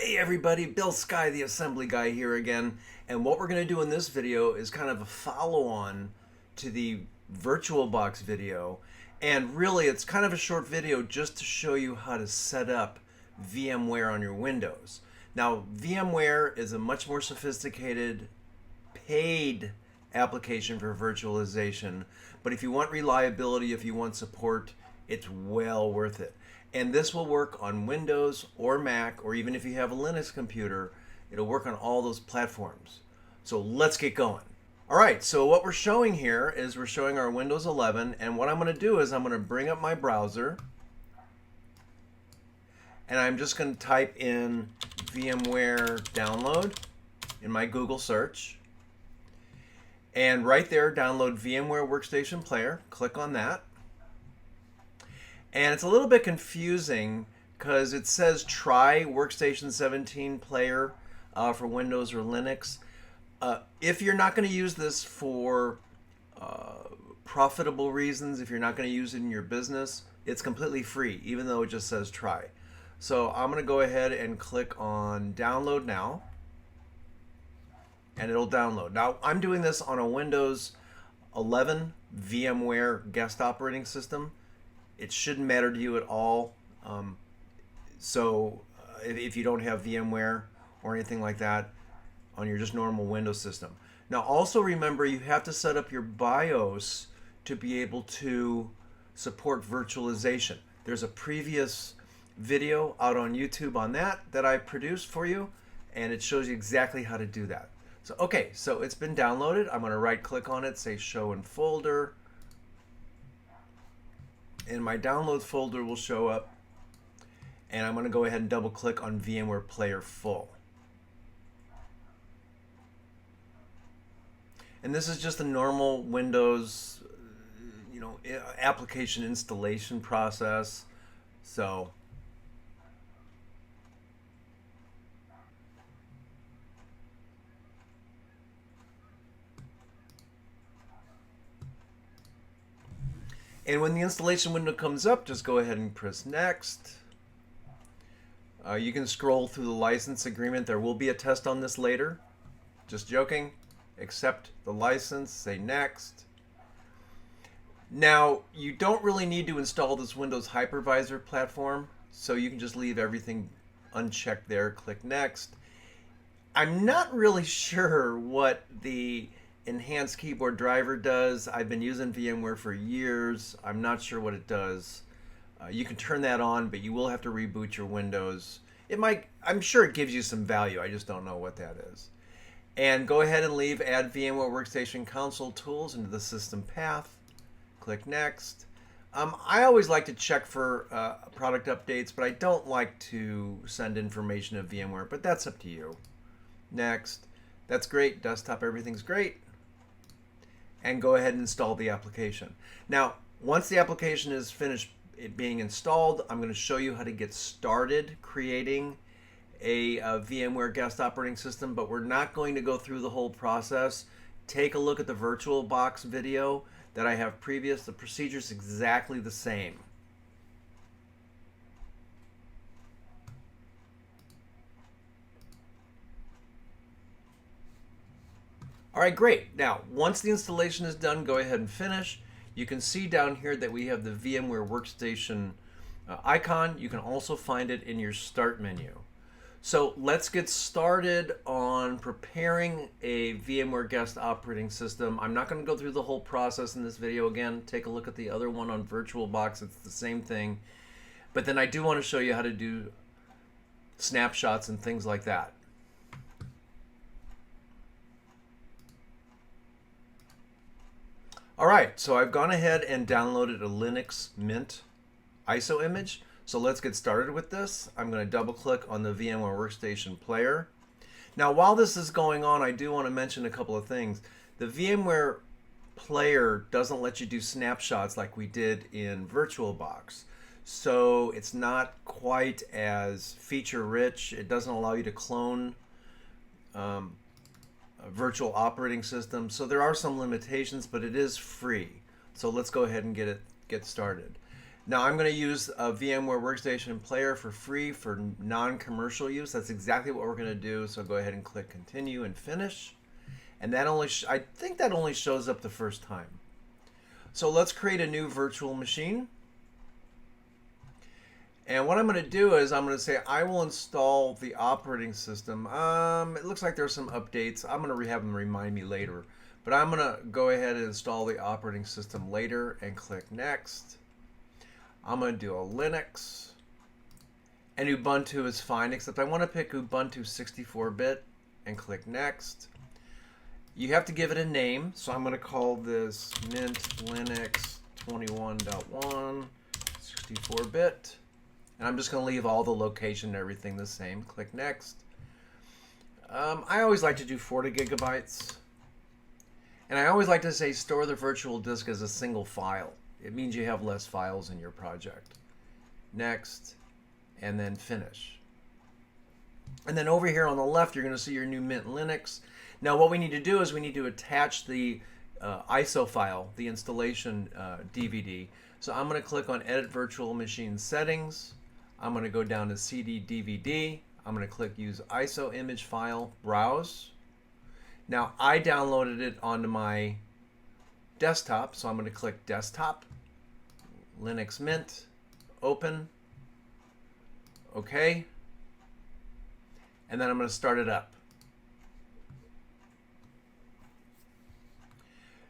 Hey everybody, Bill Sky, the assembly guy here again. And what we're going to do in this video is kind of a follow-on to the VirtualBox video. And really, it's kind of a short video just to show you how to set up VMware on your Windows. Now, VMware is a much more sophisticated, paid application for virtualization. But if you want reliability, if you want support, it's well worth it. And this will work on Windows or Mac, or even if you have a Linux computer, it'll work on all those platforms. So let's get going. All right, so what we're showing here is we're showing our Windows 11, and what I'm going to do is I'm going to bring up my browser, and I'm just going to type in VMware download in my Google search. And right there, download VMware Workstation Player. Click on that. And it's a little bit confusing because it says try Workstation 17 Player for Windows or Linux. If you're not going to use this for profitable reasons, if you're not going to use it in your business, it's completely free, even though it just says try. So I'm going to go ahead and click on download now, and it'll download. Now I'm doing this on a Windows 11 VMware guest operating system. It shouldn't matter to you at all. If you don't have VMware or anything like that on your just normal Windows system. Now also remember, you have to set up your BIOS to be able to support virtualization. There's a previous video out on YouTube on that I produced for you, and it shows you exactly how to do that. So okay, so it's been downloaded. I'm going to right click on it, say show in folder. And my downloads folder will show up, and I'm going to go ahead and double click on VMware Player Full. And this is just a normal Windows, application installation process. So and when the installation window comes up, just go ahead and press next. You can scroll through the license agreement. There will be a test on this later. Just joking. Accept the license, say next. Now, you don't really need to install this Windows hypervisor platform, so you can just leave everything unchecked there. Click next. I'm not really sure what the enhanced keyboard driver does. I've been using VMware for years. I'm not sure what it does. You can turn that on, but you will have to reboot your Windows. I'm sure it gives you some value. I just don't know what that is. And go ahead and leave Add VMware Workstation Console Tools into the system path. Click next. I always like to check for product updates, but I don't like to send information to VMware, but that's up to you. Next. That's great. Desktop, everything's great. And go ahead and install the application. Now, once the application is finished being installed, I'm going to show you how to get started creating a VMware guest operating system, but we're not going to go through the whole process. Take a look at the VirtualBox video that I have previous. The procedure is exactly the same. All right, great. Now, once the installation is done, go ahead and finish. You can see down here that we have the VMware Workstation icon. You can also find it in your Start menu. So let's get started on preparing a VMware guest operating system. I'm not going to go through the whole process in this video again. Take a look at the other one on VirtualBox. It's the same thing. But then I do want to show you how to do snapshots and things like that. All right, so I've gone ahead and downloaded a Linux Mint ISO image. So let's get started with this. I'm going to double click on the VMware Workstation Player. Now, while this is going on, I do want to mention a couple of things. The VMware Player doesn't let you do snapshots like we did in VirtualBox. So it's not quite as feature rich. It doesn't allow you to clone a virtual operating system. So there are some limitations, but it is free. So let's go ahead and get started. Now I'm going to use a VMware Workstation player for free for non-commercial use. That's exactly what we're going to do. So go ahead and click continue and finish. And that only I think that only shows up the first time. So let's create a new virtual machine. And what I'm going to do is I'm going to say I will install the operating system. It looks like there's some updates. I'm going to have them remind me later. But I'm going to go ahead and install the operating system later and click next. I'm going to do a Linux. And Ubuntu is fine, except I want to pick Ubuntu 64-bit and click next. You have to give it a name, so I'm going to call this Mint Linux 21.1 64-bit. And I'm just going to leave all the location and everything the same. Click next. I always like to do 40 gigabytes. And I always like to say store the virtual disk as a single file. It means you have less files in your project. Next, and then finish. And then over here on the left, you're going to see your new Mint Linux. Now what we need to do is we need to attach the ISO file, the installation DVD. So I'm going to click on Edit Virtual Machine Settings. I'm going to go down to CD DVD. I'm going to click Use ISO Image File, Browse. Now I downloaded it onto my desktop, so I'm going to click Desktop, Linux Mint, Open, OK, and then I'm going to start it up.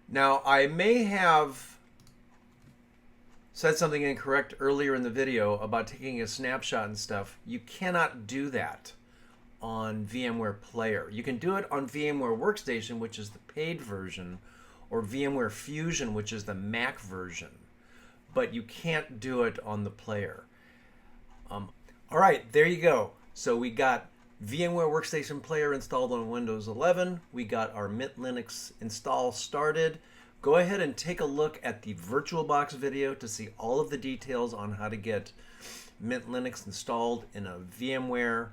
Now I may have said something incorrect earlier in the video about taking a snapshot and stuff. You cannot do that on VMware Player. You can do it on VMware Workstation, which is the paid version, or VMware Fusion, which is the Mac version, but you can't do it on the player. All right, there you go. So we got VMware Workstation Player installed on Windows 11. We got our Mint Linux install started. Go ahead and take a look at the VirtualBox video to see all of the details on how to get Mint Linux installed in a VMware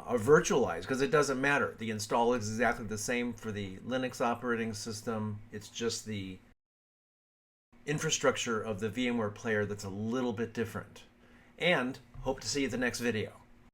or virtualized, because it doesn't matter. The install is exactly the same for the Linux operating system. It's just the infrastructure of the VMware player that's a little bit different. And hope to see you at the next video.